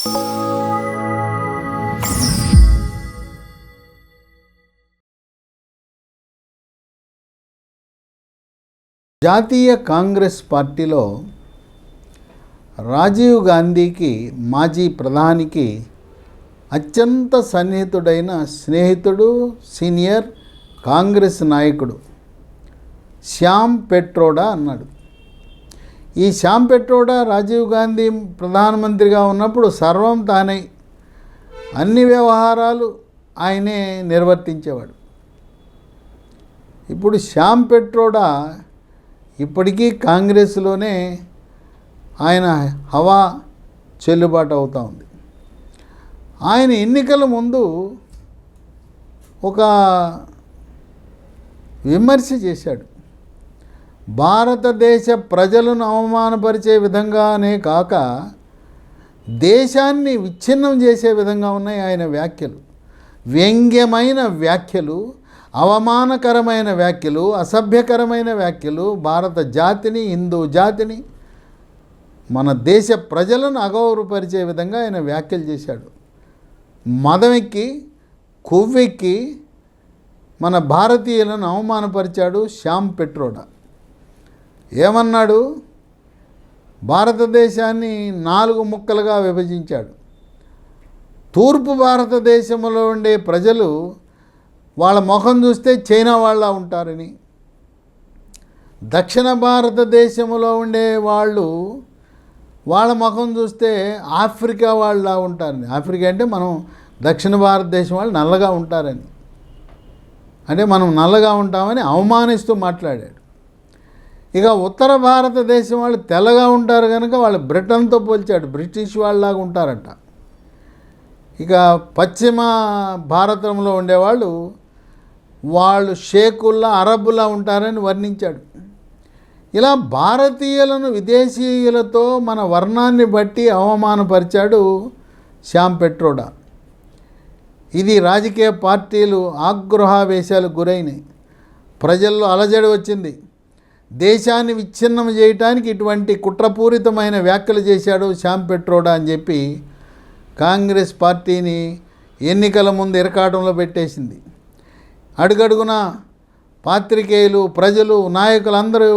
జాతీయ కాంగ్రెస్ పార్టీలో రాజీవ్ గాంధీకి, మాజీ ప్రధానికి అత్యంత సన్నిహితుడైన స్నేహితుడు, సీనియర్ కాంగ్రెస్ నాయకుడు శ్యామ్ పెట్రోడా అన్నాడు. ఈ శ్యామ్ పెట్రోడా రాజీవ్ గాంధీ ప్రధానమంత్రిగా ఉన్నప్పుడు సర్వం తానై అన్ని వ్యవహారాలు ఆయనే నిర్వర్తించేవాడు. ఇప్పుడు శ్యామ్ పెట్రోడా ఇప్పటికీ కాంగ్రెస్లోనే ఆయన హవా చెల్లుబాటు అవుతూ ఉంది. ఆయన ఎన్నికల ముందు ఒక విమర్శ చేశాడు. భారతదేశ ప్రజలను అవమానపరిచే విధంగానే కాక దేశాన్ని విచ్ఛిన్నం చేసే విధంగా ఉన్నాయి ఆయన వ్యాఖ్యలు. వ్యంగ్యమైన వ్యాఖ్యలు, అవమానకరమైన వ్యాఖ్యలు, అసభ్యకరమైన వ్యాఖ్యలు, భారత జాతిని, హిందూ జాతిని, మన దేశ ప్రజలను అగౌరవపరిచే విధంగా ఆయన వ్యాఖ్యలు చేశాడు. మదమెక్కి, కొవ్వెక్కి మన భారతీయులను అవమానపరిచాడు శ్యామ్ పెట్రోడా. ఏమన్నాడు? భారతదేశాన్ని 4 ముక్కలుగా విభజించాడు. తూర్పు భారతదేశంలో ఉండే ప్రజలు వాళ్ళ ముఖం చూస్తే చైనా వాళ్ళ ఉంటారని, దక్షిణ భారతదేశంలో ఉండే వాళ్ళు వాళ్ళ ముఖం చూస్తే ఆఫ్రికా వాళ్ళ ఉంటారని. ఆఫ్రికా అంటే మనం దక్షిణ భారతదేశం వాళ్ళు నల్లగా ఉంటారని, అంటే మనం నల్లగా ఉంటామని అవమానిస్తూ మాట్లాడాడు. ఇక ఉత్తర భారతదేశం వాళ్ళు తెల్లగా ఉంటారు కనుక వాళ్ళు బ్రిటన్తో పోల్చాడు, బ్రిటిష్ వాళ్ళలాగా ఉంటారంట. ఇక పశ్చిమ భారతంలో ఉండేవాళ్ళు వాళ్ళు షేకుల్లా, అరబ్బులా ఉంటారని వర్ణించాడు. ఇలా భారతీయులను విదేశీయులతో మన వర్ణాన్ని బట్టి అవమానపరిచాడు శ్యామ్ పెట్రోడా. ఇది రాజకీయ పార్టీలు ఆగ్రహావేశాలకు గురైనాయి. ప్రజల్లో అలజడి వచ్చింది. దేశాన్ని విచ్ఛిన్నం చేయడానికి ఇటువంటి కుట్రపూరితమైన వ్యాఖ్యలు చేశాడు శ్యామ్ పెట్రోడా అని చెప్పి కాంగ్రెస్ పార్టీని ఎన్నికల ముందు ఇరకాటంలో పెట్టేసింది. అడుగడుగున పాత్రికేయులు, ప్రజలు, నాయకులందరూ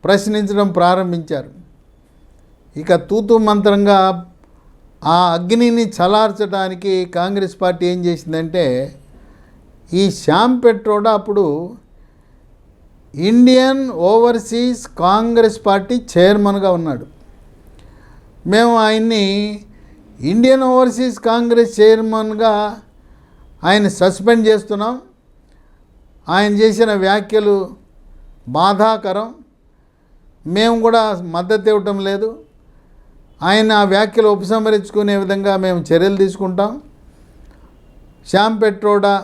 ప్రశ్నించడం ప్రారంభించారు. ఇక తూతూ మంత్రంగా ఆ అగ్నిని చలార్చడానికి కాంగ్రెస్ పార్టీ ఏం చేసిందంటే, ఈ శ్యామ్ పెట్రోడా అప్పుడు ఇండియన్ ఓవర్సీస్ కాంగ్రెస్ పార్టీ చైర్మన్గా ఉన్నాడు. మేము ఆయన్ని ఇండియన్ ఓవర్సీస్ కాంగ్రెస్ చైర్మన్గా ఆయన సస్పెండ్ చేస్తున్నాం. ఆయన చేసిన వ్యాఖ్యలు బాధాకరం, మేము కూడా మద్దతు ఇవ్వటం లేదు. ఆయన ఆ వ్యాఖ్యలు ఉపసంహరించుకునే విధంగా మేము చర్యలు తీసుకుంటాం. శ్యామ్ పెట్రోడా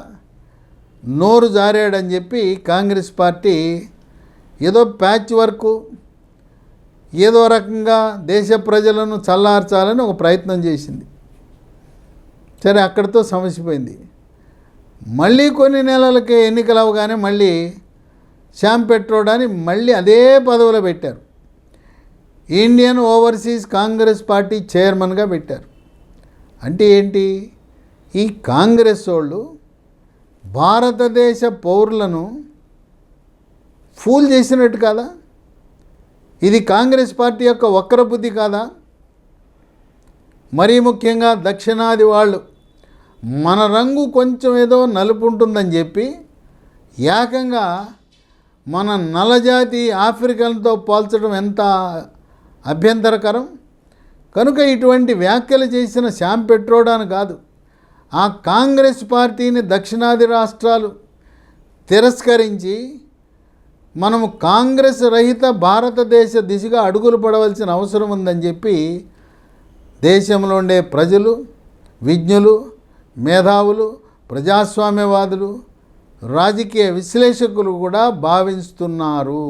నోరు జారాడని చెప్పి కాంగ్రెస్ పార్టీ ఏదో ప్యాచ్ వర్క్, ఏదో రకంగా దేశ ప్రజలను చల్లార్చాలని ఒక ప్రయత్నం చేసింది. సరే, అక్కడితో సమసిపోయింది. మళ్ళీ కొన్ని నెలలకి ఎన్నికలు అవగానే మళ్ళీ శ్యామ్ పెట్రోడాని మళ్ళీ అదే పదవిలో పెట్టారు. ఇండియన్ ఓవర్సీస్ కాంగ్రెస్ పార్టీ చైర్మన్గా పెట్టారు. అంటే ఏంటి? ఈ కాంగ్రెస్ వాళ్ళు భారతదేశ పౌరులను ఫూల్ చేసినట్టు కాదా? ఇది కాంగ్రెస్ పార్టీ యొక్క వక్రబుద్ధి కాదా? మరీ ముఖ్యంగా దక్షిణాది వాళ్ళు మన రంగు కొంచెం ఏదో నలుపు ఉంటుందని చెప్పి ఏకంగా మన నల్లజాతి ఆఫ్రికన్తో పోల్చడం ఎంత అభ్యంతరకరం. కనుక ఇటువంటి వ్యాఖ్యలు చేసిన శ్యామ్ పెట్రోడాను కాదు, ఆ కాంగ్రెస్ పార్టీని దక్షిణాది రాష్ట్రాలు తిరస్కరించి మనము కాంగ్రెస్ రహిత భారతదేశ దిశగా అడుగులు పడవలసిన అవసరం ఉందని చెప్పి దేశంలో ఉండే ప్రజలు, విజ్ఞులు, మేధావులు, ప్రజాస్వామ్యవాదులు, రాజకీయ విశ్లేషకులు కూడా భావిస్తున్నారు.